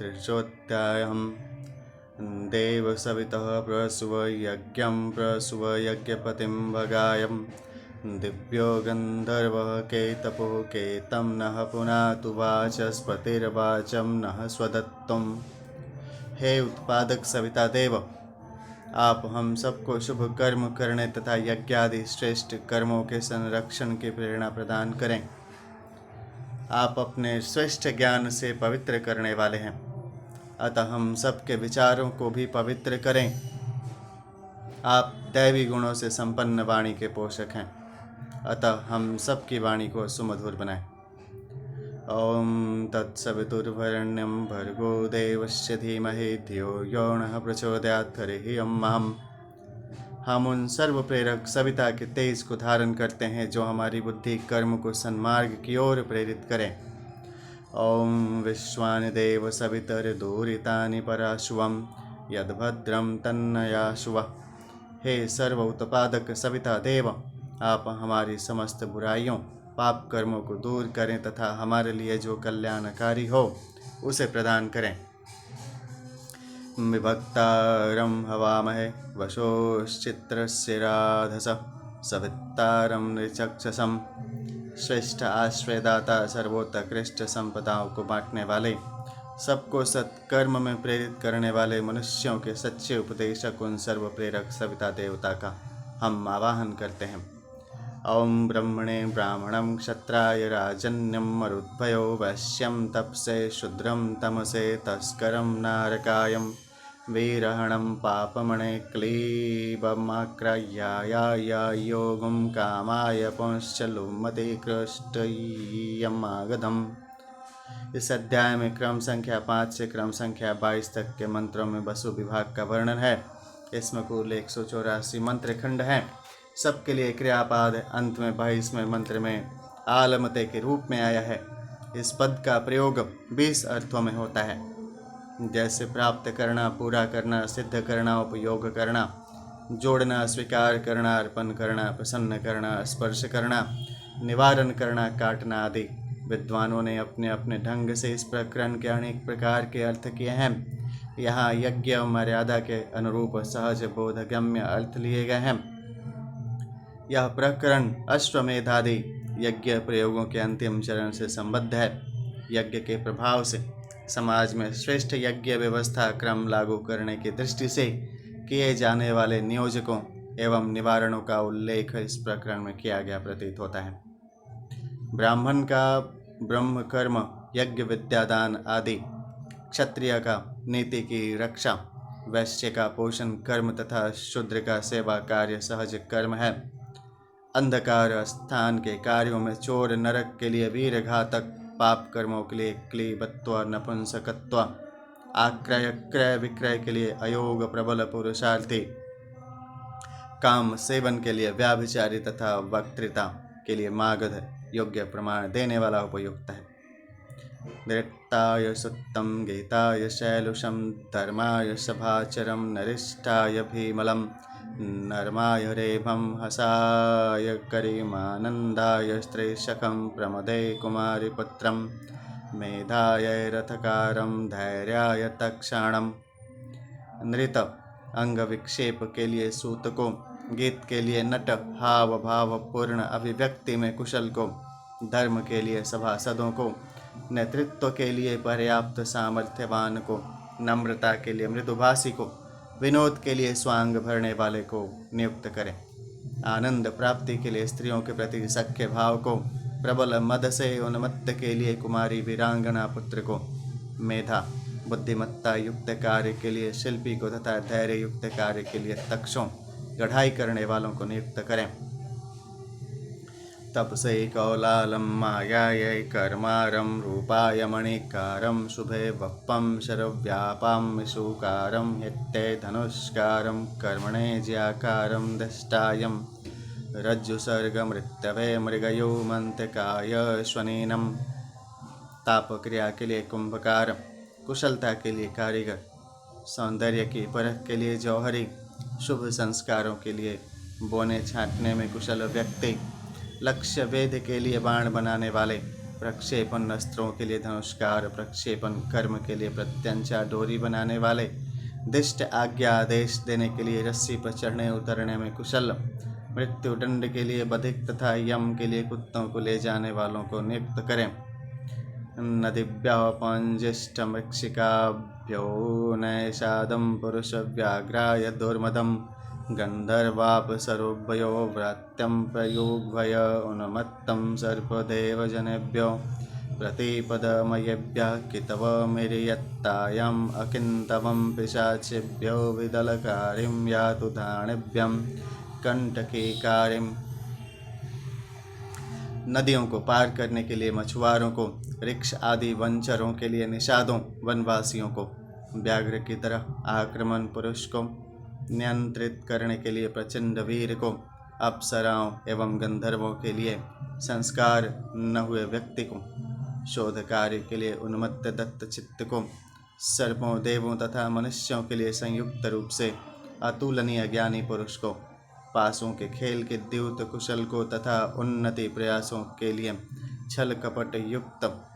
त्रिशोऽध्यायः। देवसवितः प्रसूवयज्ञं प्रसूवयज्ञपतिं भगायं दिव्यो गन्धर्वः केतपो केतं नः पुनातु वाचस्पतिर्वाचं नः स्वदत्तम्। हे उत्पादक सविता देव, आप हम सबको शुभ कर्म करने तथा यज्ञ आदि श्रेष्ठ कर्मों के संरक्षण की प्रेरणा प्रदान करें। आप अपने श्रेष्ठ ज्ञान से पवित्र करने वाले हैं, अतः हम सबके विचारों को भी पवित्र करें। आप दैवी गुणों से संपन्न वाणी के पोषक हैं, अतः हम सबकी वाणी को सुमधुर बनाएं। ओम तत्सवितुर्वरेण्यं भर्गो देवस्य धीमहि धियो यो नः प्रचोदयात्। हरिः ओम। हम उन सर्व प्रेरक सविता के तेज को धारण करते हैं जो हमारी बुद्धि कर्म को सन्मार्ग की ओर प्रेरित करें। ओम विश्वानि देव सवितर्दूरितानि पराशुवं यद्भद्रं तन्नयाशुवः। हे सर्व उत्पादक सविता देव, आप हमारी समस्त बुराइयों पाप कर्मों को दूर करें तथा हमारे लिए जो कल्याणकारी हो उसे प्रदान करें। विभक्तारं हवामहे वशोश्चित्रस्य राधसः सवितारं नृचक्षसं। श्रेष्ठ आश्रयदाता, सर्वोत्कृष्ट संपदाओं को बांटने वाले, सबको सत्कर्म में प्रेरित करने वाले, मनुष्यों के सच्चे उपदेशक उन सर्व प्रेरक सविता देवता का हम आवाहन करते हैं। ओम ब्रह्मणे ब्राह्मणं क्षत्राय राजन्यं मरुद्भयो वैश्यं तपसे शूद्रं तमसे तस्करं नारकायं वीरहणं पापमणे क्लीबमाक्रय्याय योगं कामाय पुंश्चलुमते कृष्टयमागधम्। इस अध्याय में क्रम संख्या 5 से क्रम संख्या 22 तक के मंत्रों में वसु विभाग का वर्णन है। इसमें कुल 184 मंत्र खंड हैं। सबके लिए क्रियापाद अंत में 22वें मंत्र में आलमते के रूप में आया है। इस पद का प्रयोग 20 अर्थों में होता है, जैसे प्राप्त करना, पूरा करना, सिद्ध करना, उपयोग करना, जोड़ना, स्वीकार करना, अर्पण करना, प्रसन्न करना, स्पर्श करना, निवारण करना, काटना आदि। विद्वानों ने अपने अपने ढंग से इस प्रकरण के अनेक प्रकार के अर्थ किए हैं। यहाँ यज्ञ मर्यादा के अनुरूप सहज बोधगम्य अर्थ लिए गए हैं। यह प्रकरण अश्वमेध आदि यज्ञ प्रयोगों के अंतिम चरण से संबद्ध है। यज्ञ के प्रभाव से समाज में श्रेष्ठ यज्ञ व्यवस्था क्रम लागू करने की दृष्टि से किए जाने वाले नियोजकों एवं निवारणों का उल्लेख इस प्रकरण में किया गया प्रतीत होता है। ब्राह्मण का ब्रह्म कर्म, यज्ञ विद्यादान आदि, क्षत्रिय का नीति की रक्षा, वैश्य का पोषण कर्म तथा शूद्र का सेवा कार्य सहज कर्म है। अंधकार स्थान के कार्यों में चोर, नरक के लिए वीर घातक, पाप कर्मों के लिए क्लीबत्व नपुंसकत्व, आक्रय क्रय विक्रय के लिए अयोग प्रबल पुरुषार्थी, काम सेवन के लिए व्याभिचारी तथा वक्तृता के लिए मागध योग्य प्रमाण देने वाला उपयुक्त है। दृष्टाय सुत्तम गीताय शैलुषम धर्माय सभाचरम नरिष्ठाय भीमलम नर्माय रेभं हसाय करिमानन्दाय स्त्रीशकं प्रमदे कुमारीपुत्रं मेधाय रथकारं धैर्याय तक्षाणं। नृत अंग विक्षेप के लिए सूत को, गीत के लिए नट, हाव भाव पूर्ण अभिव्यक्ति में कुशल को, धर्म के लिए सभासदों को, नेतृत्व के लिए पर्याप्त सामर्थ्यवान को, नम्रता के लिए मृदुभाषी को, विनोद के लिए स्वांग भरने वाले को नियुक्त करें। आनंद प्राप्ति के लिए स्त्रियों के प्रति सख्य भाव को, प्रबल मद से उन्मत्त के लिए कुमारी वीरांगना पुत्र को, मेधा बुद्धिमत्ता युक्त कार्य के लिए शिल्पी को तथा धैर्य युक्त कार्य के लिए तक्षों, गढ़ाई करने वालों को नियुक्त करें। तपसे कौलालम मायायै कर्मारं रूपाय मणिकारं शुभे वप्पं शरव्यापां विशुकारं हित्ते धनुष्कारं कर्मणे ज्याकारं दष्टायं रज्जुसर्गमृत्यवे मृगयो मंतकाय स्वनीनम। ताप क्रिया के लिए कुंभकार, कुशलता के लिए कारीगर, सौंदर्य की परख के लिए जौहरी, शुभ संस्कारों के लिए बोने छांटने में कुशल व्यक्ति, लक्ष्य वेध के लिए बाण बनाने वाले, प्रक्षेपण अस्त्रों के लिए धनुष्कार, प्रक्षेपण कर्म के लिए प्रत्यंचा डोरी बनाने वाले, दिष्ट आज्ञा आदेश देने के लिए रस्सी पर चढ़ने उतरने में कुशल, मृत्यु दंड के लिए बधिक तथा यम के लिए कुत्तों को ले जाने वालों को नियुक्त करें। नदिभ्यः पंजिष्ठमृक्षिकाभ्यो नैषादं पुरुषव्याघ्राय दुर्मदं गन्धर्वापसरोभयो व्रात्यं प्रयोगभय उन्मत्तं सर्पदेवजनेभ्यो प्रतिपदमयेभ्यः कितवमिर्यत्तायाम् अकिन्तवं पिशाचेभ्यो विदलकारिं यातु धानेभ्यं कंटकीकारिं। नदियों को पार करने के लिए मछुआरों को, वृक्ष आदि वनचरों के लिए निषादों, वनवासियों को, व्याघ्र की तरह आक्रमण पुरुष को नियंत्रित करने के लिए प्रचंड वीर को, अप्सराओं एवं गंधर्वों के लिए संस्कार न हुए व्यक्ति को, शोध कार्य के लिए उन्मत्त दत्त चित्त को, सर्पों देवों तथा मनुष्यों के लिए संयुक्त रूप से अतुलनीय ज्ञानी पुरुष को, पासों के खेल के द्यूत कुशल को तथा उन्नति प्रयासों के लिए छल कपट युक्त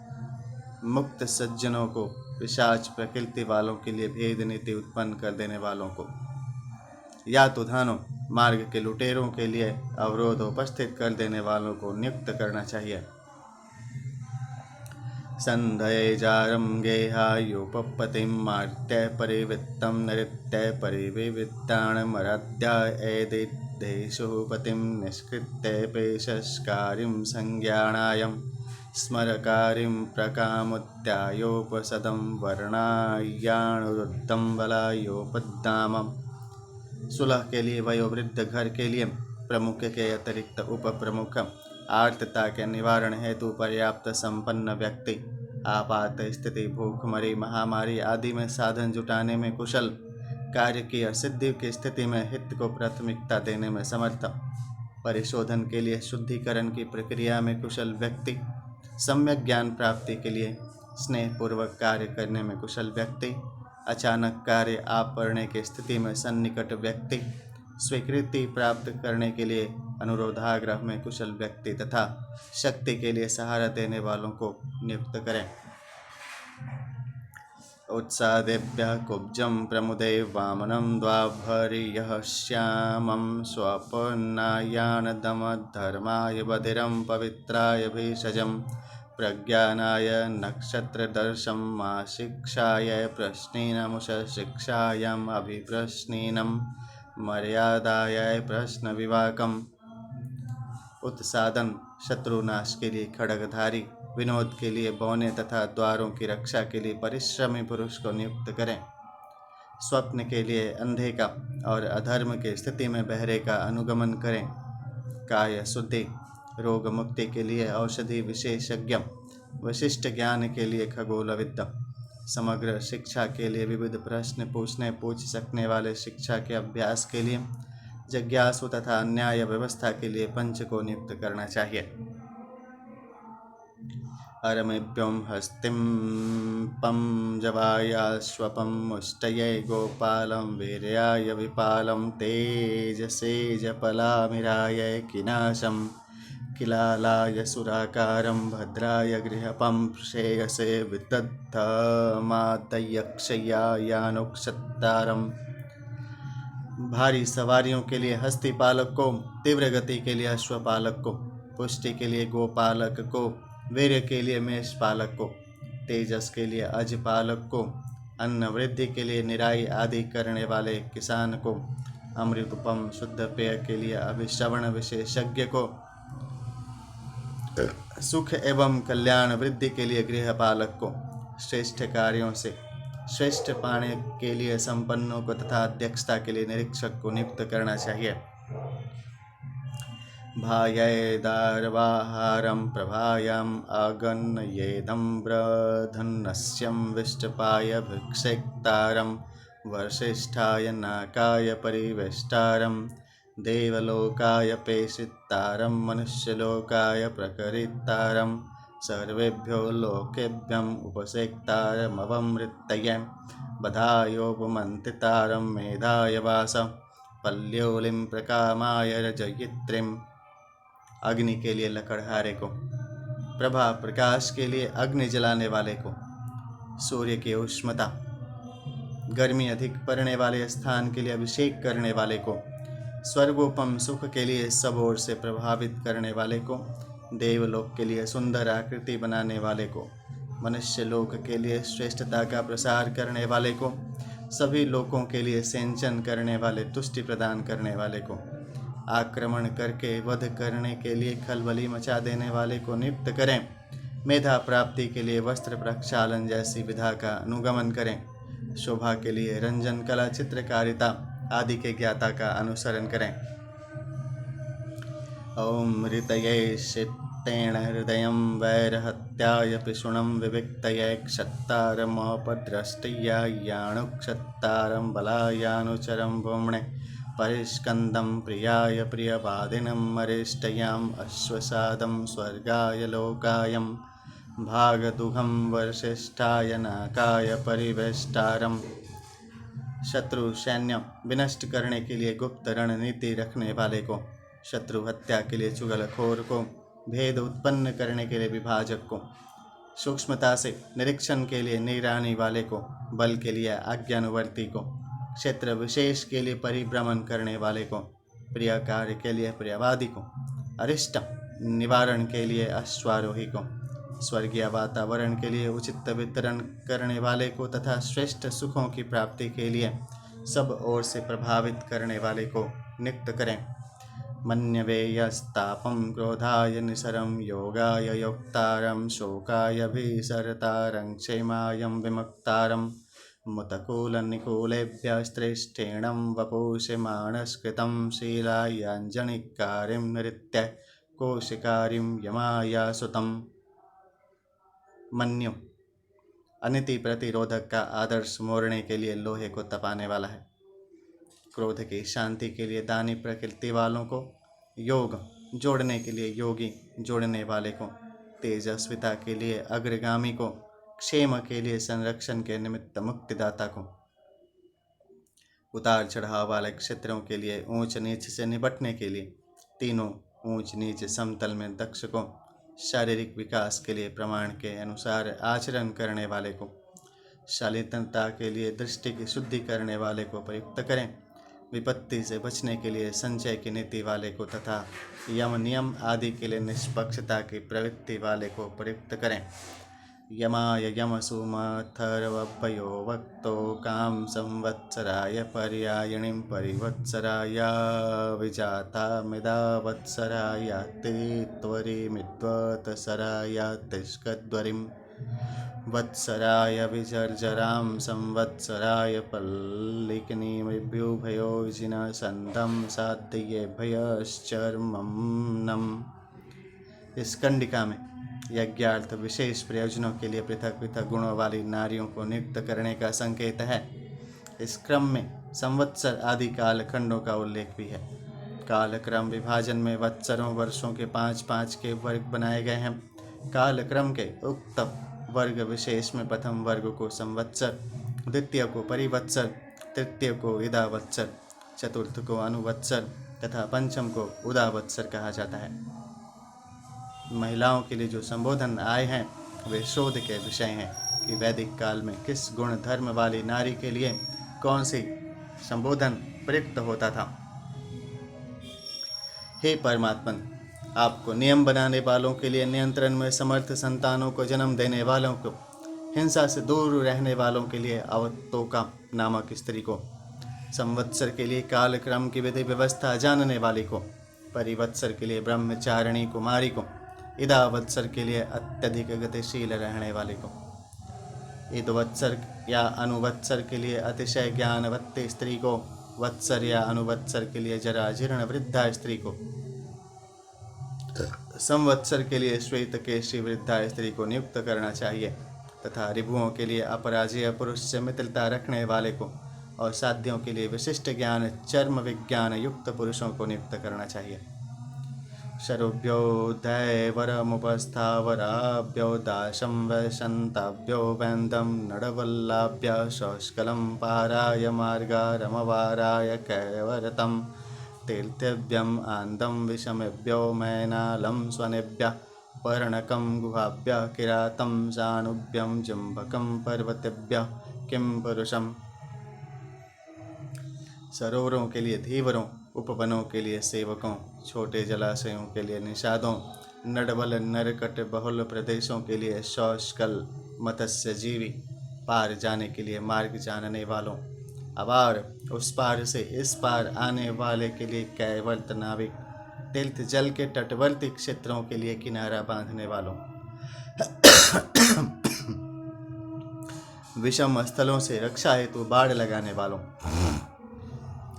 मुक्त सज्जनों को, पिशाच प्रकृति वालों के लिए भेद नीति उत्पन्न कर देने वालों को, या तुधानों मार्ग के लुटेरों के लिए अवरोध उपस्थित कर देने वालों को नियुक्त करना चाहिए। संधये जारं गेहायुपपतिं मार्त्य परिवृत्तं नृत्य परिविवृत्ताणमराध्या एदिदेशो पतिं निष्कृत्य पेशस्कारिं संज्ञानायं स्मरकारिं प्रकामुत्यायोपसदं वर्णायाणुरुद्धं बलायोपद्दामम्। सुलह के लिए वयोवृद्ध, घर के लिए प्रमुख के अतिरिक्त उप प्रमुख, आर्तता के निवारण हेतु पर्याप्त संपन्न व्यक्ति, आपात स्थिति, भूखमरी, महामारी आदि में साधन जुटाने में कुशल, कार्य की असिद्धि की स्थिति में हित को प्राथमिकता देने में समर्थ, परिशोधन के लिए शुद्धिकरण की प्रक्रिया में कुशल व्यक्ति, सम्यक ज्ञान प्राप्ति के लिए स्नेहपूर्वक कार्य करने में कुशल व्यक्ति, अचानक कार्य आप पड़ने की स्थिति में सन्निकट व्यक्ति, स्वीकृति प्राप्त करने के लिए अनुरोधाग्रह में कुशल व्यक्ति तथा शक्ति के लिए सहारा देने वालों को नियुक्त करें। उत्सादेभ्यः कुब्जं प्रमुदे वामनं द्वाभरीयः श्यामं स्वपन्नायानदमधर्माय बधिरं पवित्राय भेषजं प्रज्ञानाय नक्षत्रदर्शं माशिक्षाय प्रश्नेनमुषशिक्षायाम् अभिप्रश्नेनं मर्यादाय प्रश्नविवाकम्। उत्सादन शत्रुनाश के लिए खड्गधारी, विनोद के लिए बौने तथा द्वारों की रक्षा के लिए परिश्रमी पुरुष को नियुक्त करें। स्वप्न के लिए अंधे का और अधर्म की स्थिति में बहरे का अनुगमन करें। काय शुद्धि, रोग मुक्ति के लिए औषधि विशेषज्ञ, विशिष्ट ज्ञान के लिए खगोलविद्या, समग्र शिक्षा के लिए विविध प्रश्न पूछ सकने वाले शिक्षा के अभ्यास के लिए जिज्ञासु तथा न्याय व्यवस्था के लिए पंच को नियुक्त करना चाहिए। अरमेभ्यों हस्तिं पं जवायाश्वपं मुष्टये गोपालं वीर्याय विपालं तेजसेजपलामिराय किनाशं किलालाय सुराकारं भद्राय गृहपं श्रेयसे विदग्धमादयक्षयानुक्षत्तारम्। भारी सवारियों के लिए हस्ती पालक को, तीव्र गति के लिए अश्वपालक को, पुष्टि के लिए गोपालक को, वीर्य के लिए मेष पालक को, तेजस के लिए अज पालक को, अन्न वृद्धि के लिए निराई आदि करने वाले किसान को, अमृतपम शुद्ध पेय के लिए अभिश्रवण विशेषज्ञ को, सुख एवं कल्याण वृद्धि के लिए गृहपालक को, श्रेष्ठ कार्यों से श्रेष्ठ पाने के लिए संपन्नों को तथा अध्यक्षता के लिए निरीक्षक को नियुक्त करना चाहिए। भायैदार्वाहारं प्रभायाम् अगन्येदं ब्रधन्नस्यं विष्टपाय भिक्षेक्तारं वर्षिष्ठाय नाकाय परिवेष्टारं देवलोकाय पेषितारं मनुष्यलोकाय प्रकरितारं सर्वेभ्यो लोकेभ्यम् उपसेक्तारमवमृत्तये बधायोपमन्त्रितारं मेधाय वास पल्योलिं प्रकामाय रजयित्रीम्। अग्नि के लिए लकड़हारे को, प्रभा प्रकाश के लिए अग्नि जलाने वाले को, सूर्य की उष्णता गर्मी अधिक पड़ने वाले स्थान के लिए अभिषेक करने वाले को, स्वर्गोपम सुख के लिए सब ओर से प्रभावित करने वाले को, देवलोक के लिए सुंदर आकृति बनाने वाले को, मनुष्य लोक के लिए श्रेष्ठता का प्रसार करने वाले को, सभी लोकों के लिए सिंचन करने वाले, तुष्टि प्रदान करने वाले को, आक्रमण करके वध करने के लिए खलबली मचा देने वाले को नियुक्त करें। मेधा प्राप्ति के लिए वस्त्र प्रक्षालन जैसी विधा का अनुगमन करें। शोभा के लिए रंजन कला, चित्रकारिता आदि के ज्ञाता का अनुसरण करें। ओम ऋतये शितेण हृदयं वैरहत्याय पिशुणं विविक्तये क्षत्तारमोपद्रष्टियायाणुक्षत्तारं बलायानुचरं भूम्ने परिष्कन्दं प्रियाय प्रियवादिनं अरिष्टयाम् अश्वसादं स्वर्गाय लोकायं भागदुघं वर्षिष्ठाय नाकाय परिवेष्टारम्। शत्रु सैन्य विनष्ट करने के लिए गुप्त रणनीति रखने वाले को, शत्रु हत्या के लिए चुगलखोर को, भेद उत्पन्न करने के लिए विभाजक को, सूक्ष्मता से निरीक्षण के लिए निगरानी वाले को, बल के लिए आज्ञानुवर्ती को, क्षेत्र विशेष के लिए परिभ्रमण करने वाले को, प्रिय कार्य के लिए प्रियवादी को, अरिष्ट निवारण के लिए अश्वारोही को, स्वर्गीय वातावरण के लिए उचित वितरण करने वाले को तथा श्रेष्ठ सुखों की प्राप्ति के लिए सब ओर से प्रभावित करने वाले को नियुक्त करें। मन्यवेयस्तापं क्रोधाय निसरं योगाय योक्तारं शोकाय भीसरतारं क्षेमायं विमुक्तारं मुतकूलनिकूलेभ्यः श्रेष्ठेणं वपुषमाणस्कृतं शीलायाञ्जनिकारिं नृत्य कोशिकारिं यमायासुतम्। मन्यु अनिति प्रतिरोधक का आदर्श मोड़ने के लिए लोहे को तपाने वाला है। क्रोध की शांति के लिए दानी प्रकृति वालों को, योग जोड़ने के लिए योगी जोड़ने वाले को, तेजस्विता के लिए अग्रगामी को, क्षेम के लिए संरक्षण के निमित्त मुक्तिदाता को, उतार चढ़ाव वाले क्षेत्रों के लिए ऊंच नीच से निपटने के लिए तीनों ऊंच नीच समतल में दक्ष को, शारीरिक विकास के लिए प्रमाण के अनुसार आचरण करने वाले को, शालीनता के लिए दृष्टि की शुद्धि करने वाले को प्रयुक्त करें। विपत्ति से बचने के लिए संचय की नीति वाले को तथा यम नियम आदि के लिए निष्पक्षता की प्रवृत्ति वाले को प्रयुक्त करें। यमाय यमसुमथर्वभयो वक्तो काम संवत्सराय पर्यायिणीं परिवत्सराय विजाता मिदा वत्सराय त्वरिमिद्वत्सराय तिष्कद्वरिं वत्सराय विजर्जरां संवत्सराय पल्लिकनीमिभ्युभयो जिन संदं साध्यये भयश्चर्मं नम। इस कंडिका में यज्ञार्थ विशेष प्रयोजनों के लिए पृथक पृथक गुणों वाली नारियों को नियुक्त करने का संकेत है। इस क्रम में संवत्सर आदि कालखंडों का उल्लेख भी है। कालक्रम विभाजन में वत्सरों वर्षों के 5-5 के वर्ग बनाए गए हैं। कालक्रम के उक्त वर्ग विशेष में प्रथम वर्ग को संवत्सर, द्वितीय को परिवत्सर, तृतीय को इदावत्सर, चतुर्थ को अनुवत्सर तथा पंचम को उदावत्सर कहा जाता है। महिलाओं के लिए जो संबोधन आए हैं वे शोध के विषय हैं कि वैदिक काल में किस गुण धर्म वाली नारी के लिए कौन सी संबोधन प्रयुक्त होता था। हे परमात्मन, आपको नियम बनाने वालों के लिए, नियंत्रण में समर्थ संतानों को जन्म देने वालों को, हिंसा से दूर रहने वालों के लिए अवतोका नामक स्त्री को, संवत्सर के लिए कालक्रम की विधि व्यवस्था जानने वाली को, परिवत्सर के लिए ब्रह्मचारिणी कुमारी को, इदावत्सर के लिए अत्यधिक गतिशील रहने वाले को, इदवत्सर या अनुवत्सर के लिए अतिशय ज्ञानवत्ती स्त्री को, वत्सर या अनुवत्सर के लिए जरा जीर्ण वृद्धा स्त्री को, संवत्सर के लिए श्वेत केशी वृद्धा स्त्री को नियुक्त करना चाहिए तथा रिपुओं के लिए अपराजय पुरुष से मित्रता रखने वाले को और साध्यों के लिए विशिष्ट ज्ञान चर्म विज्ञान युक्त पुरुषों को नियुक्त करना चाहिए। शरुभ्यो दैवरमुपस्थावराभ्यो दाशं वैशन्ताभ्यो वैन्दं नडवल्लाभ्य शौष्कलं पाराय मार्गारमवाराय कैवरतं तीर्थेभ्यम् आन्दं विषमेभ्यो मैनालं स्वनेभ्यः पर्णकं गुहाभ्यः किरातं सानुभ्यं जम्बकं पर्वतेभ्यः किं पुरुषम्। सरोवरों के लिए धीवरों, उपवनों के लिए सेवकों, छोटे जलाशयों के लिए निषादों, नडबल नरकट बहुल प्रदेशों के लिए शौशकल मत्स्य जीवी, पार जाने के लिए मार्ग जानने वालों, अपार उस पार से इस पार आने वाले के लिए कैवल्त नाविक, तीर्थ जल के तटवर्ती क्षेत्रों के लिए किनारा बांधने वालों, विषम स्थलों से रक्षा हेतु बाड़ लगाने वालों,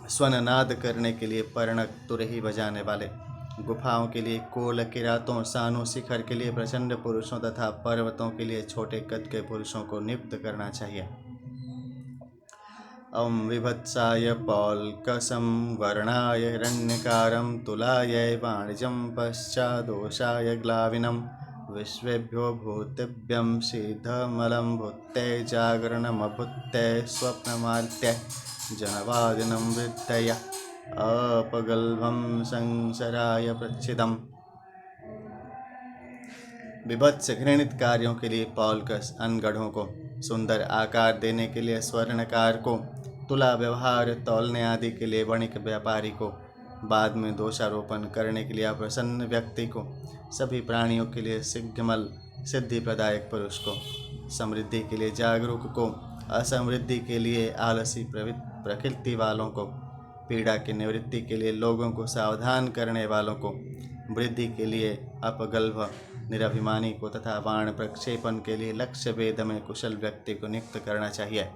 स्वननाद करने के लिए पर्णक तुरही बजाने वाले, गुफाओं के लिए कोल किरातों, सानों शिखर के लिए प्रचंड पुरुषों तथा पर्वतों के लिए छोटे कद के पुरुषों को नियुक्त करना चाहिए। ओम विभत्साय पौल्कसं वर्णाय हिरण्यकारं तुलाय वाणिजं पश्चादोषाय ग्लाविनं विश्वेभ्यो भूतेभ्यं शीघ्रमलं भूत्यै जागरणमभूत्यै स्वप्नमार्त्यै जनवादिनं वृद्धय अपगल्भं संसराय प्रच्छिदम्। विभत्स घृणित कार्यों के लिए पौल्कस अनगढ़ों को, सुंदर आकार देने के लिए स्वर्णकार को, तुला व्यवहार तौलने आदि के लिए वणिक व्यापारी को, बाद में दोषारोपण करने के लिए अप्रसन्न व्यक्ति को, सभी प्राणियों के लिए सिद्धमल सिद्धि प्रदायक पुरुष को, समृद्धि के लिए जागरूक को, असमृद्धि के लिए आलसी प्रकृति वालों को, पीड़ा की निवृत्ति के लिए लोगों को सावधान करने वालों को, वृद्धि के लिए अपगल्भ निरभिमानी को तथा बाण प्रक्षेपण के लिए लक्ष्य वेद में कुशल व्यक्ति को नियुक्त करना चाहिए।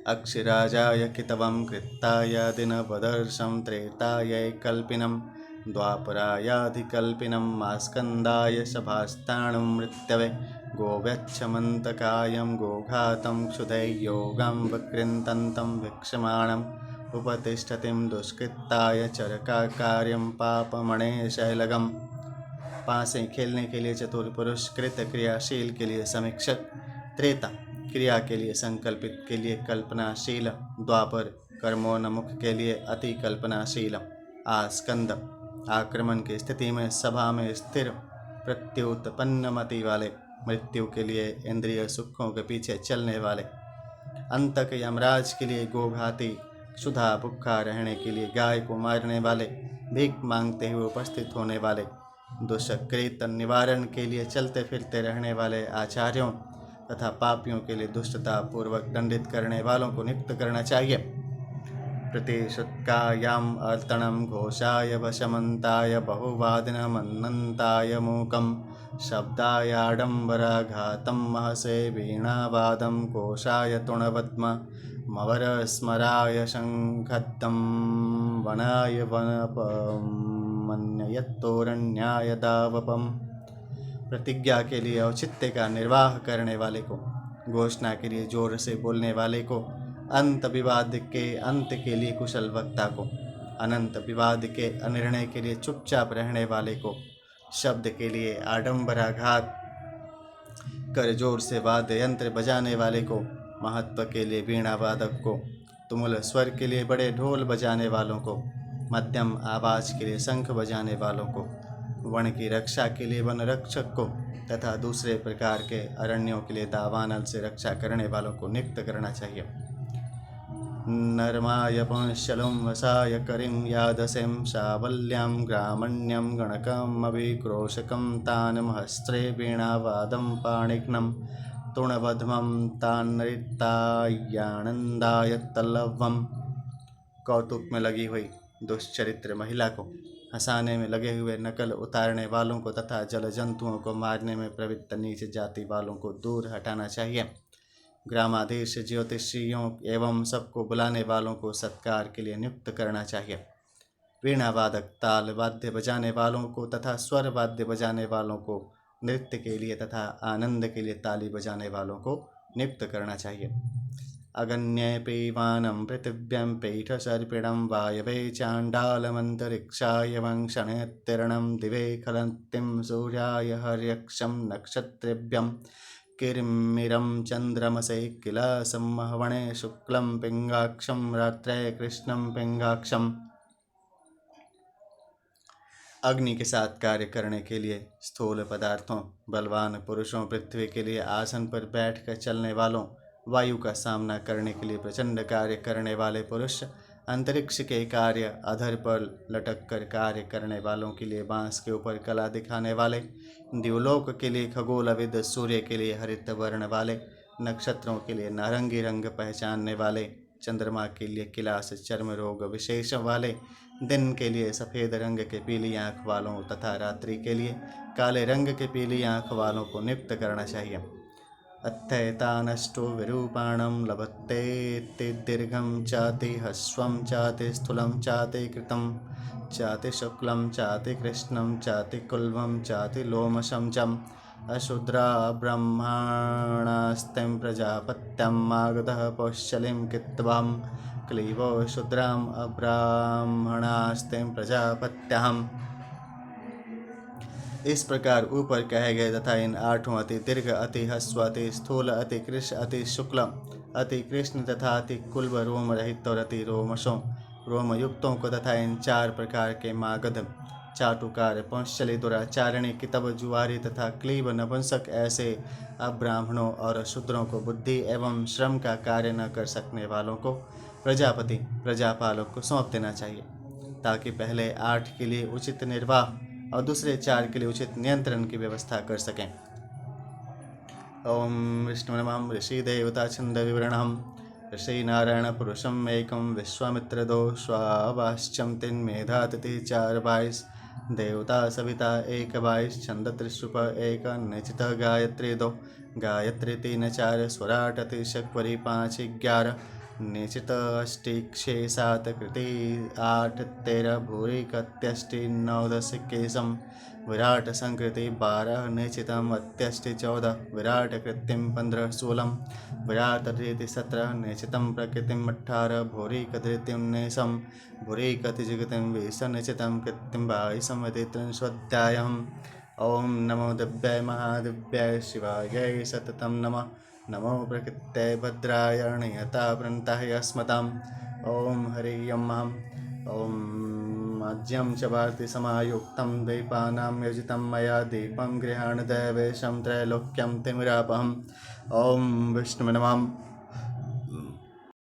अक्षिराजाय कितवं कृत्ताय दिनवदर्शं त्रेताय कल्पिनं द्वापरायाधिकल्पिनं मास्कन्दाय सभास्ताणुं मृत्यवे गोव्यच्छमन्तकायं गोघातं क्षुधैर्योगं वक्रिन्तन्तं वीक्षमाणम् उपतिष्ठतिं दुष्कृत्ताय चरकाकार्यं पापमणे शैलगम्। पासें खेलने के लिए चतुर पुरुष, कृत क्रियाशील के लिए समीक्षक, त्रेता क्रिया के लिए संकल्पित के लिए कल्पनाशील, द्वापर कर्मोन्मुख के लिए अति कल्पनाशील, आस्कंद आक्रमण की स्थिति में सभा में स्थिर प्रत्युत्पन्न मति वाले, मृत्यु के लिए इंद्रिय सुखों के पीछे चलने वाले, अंतक यमराज के लिए गोघाती, क्षुधा भूखा रहने के लिए गाय को मारने वाले, भीख मांगते हुए उपस्थित होने वाले, दुष्कृत निवारण के लिए चलते फिरते रहने वाले आचार्यों तथा पापियों के लिए दुष्टता पूर्वक दंडित करने वालों को नियुक्त करना चाहिए। प्रतिशुत्कायाम अर्तनम घोषाय वशमंताय बहुवादिनमन्नंताय मूकम शब्दायाडंबराघातं महसे वीणावादं कोशाय तुणवद्म मवरस्मराय शंखद्दं वनाय वनपमन्ययत्तोरण्याय दावपम्। प्रतिज्ञा के लिए औचित्य का निर्वाह करने वाले को, घोषणा के लिए जोर से बोलने वाले को, अंत विवाद के अंत के लिए कुशल वक्ता को, अनंत विवाद के अनिर्णय के लिए चुपचाप रहने वाले को, शब्द के लिए आडंबराघात कर जोर से वाद्य यंत्र बजाने वाले को, महत्व के लिए वीणा वादक को, तुमुल स्वर के लिए बड़े ढोल बजाने वालों को, मध्यम आवाज के लिए शंख बजाने वालों को, वन की रक्षा के लिए वन रक्षक को तथा दूसरे प्रकार के अरण्यों के लिए दावानल से रक्षा करने वालों को नियुक्त करना चाहिए। नरमाय पंशलुं वसाय करिं यादसें सावल्यां ग्रामण्यं गणकम् अभिक्रोशकं तान् महस्त्रे वीणावादं पाणिघ्नं तुणवध्मं तान्नृत्तायानन्दाय तल्लवम्। कौतुक में लगी हुई दुष्चरित्र महिला को, हंसाने में लगे हुए नकल उतारने वालों को तथा जल जंतुओं को मारने में प्रवृत्त नीच जाति वालों को दूर हटाना चाहिए। ग्रामाधीश ज्योतिषियों एवं सबको बुलाने वालों को सत्कार के लिए नियुक्त करना चाहिए। वीणा वादक ताल वाद्य बजाने वालों को तथा स्वर वाद्य बजाने वालों को, नृत्य के लिए तथा आनंद के लिए ताली बजाने वालों को नियुक्त करना चाहिए। अगण्य पीवानं पृथिव्यं पीठसर्पिणं वायवे चाण्डालमन्तरिक्षाय वंशनेत्तिरणं दिवे खलन्तिं सूर्याय हर्यक्षं नक्षत्रेभ्यं किर्मिरं चन्द्रमसे किल संवहवणे शुक्लं पिङ्गाक्षं रात्रे कृष्णं पिङ्गाक्षम्। अग्नि के साथ कार्य करने के लिए, स्थूल पदार्थों, बलवान पुरुषों, पृथ्वी के लिए आसन पर बैठकर चलने वालों, वायु का सामना करने के लिए प्रचंड कार्य करने वाले पुरुष, अंतरिक्ष के कार्य, अधर पर लटक कर कार्य करने वालों के लिए बांस के ऊपर कला दिखाने वाले, द्युलोक के लिए खगोलविद, सूर्य के लिए हरित वर्ण वाले, नक्षत्रों के लिए नारंगी रंग पहचानने वाले, चंद्रमा के लिए किलास चर्म रोग विशेष वाले, दिन के लिए सफ़ेद रंग के पीली आँख वालों तथा रात्रि के लिए काले रंग के पीली आँख वालों को नियुक्त करना चाहिए। अत्थैतानष्टो विरूपाणं लभते दीर्घं चाति ह्रस्वं चाति स्थूलं चाति कृतं चाति शुक्लं चाति कृष्णं चाति कुल्मं चाति लोमशं च अशूद्रा ब्रह्मणास्तिं प्रजापत्यं मागधः पौश्चलिं कित्वं क्लीबो शूद्राम् अब्राह्मणास्तिं प्रजापत्यहम्। इस प्रकार ऊपर कहे गए तथा इन आठों अति दीर्घ, अति ह्रस्व, अति स्थूल, अति कृष्ण, अति शुक्ल, अति कृष्ण तथा अति कुल्ब रोम रहित और अति रोमशों रोमयुक्तों को तथा इन 4 प्रकार के मागध, चाटुकार, पौंशली, दुराचारिणी, कितब, जुआरी तथा क्लीब, नपुंसक ऐसे अब्राह्मणों और शूद्रों को बुद्धि एवं श्रम का कार्य न कर सकने वालों को प्रजापति प्रजापालक को सौंप देना चाहिए, ताकि पहले 8 के लिए उचित निर्वाह और दूसरे 4 के लिए उचित नियंत्रण की व्यवस्था कर सकें। ओम विष्णु नमः ऋषि देवता छंद विवरणम ऋषि नारायण पुरुषम एकम विश्वामित्र दो स्वावाश्चम 3 मेधा तिथि 4 22 देवता सविता 1 22 छंद त्रिशुप 1 निश्चित गायत्री 2 गायत्री 3 4 स्वराट अतिशक्वरी 5 11 निश्चित अष्टिक 6 7 कृति 8 13 भूरी कत्यष्टि 9 10 केशम विराट संकृति 12 निश्चितम अत्यष्टि 14 विराट कृत्तिम 15 16 विराट धृति 17 निश्चितम प्रकृतिम 18 भूरी कधृतिम 19 भूरी कतिजिगतिम 20 निश्चितम कृत्तिम 22 त्रिंशोऽध्यायः। ओम नमो दिव्याय महादिव्याय शिवाय सततं नमः। नमो प्रकृत्यै भद्राय नियता प्रणतः यस्मताम्। ओम हरि ओम मध्यं च भारती समायुक्तं दीपानां योजितं मया दीपं गृहाण दैवेशं त्रैलोक्यं तिमिरापहम्। ओम विष्णु नमः।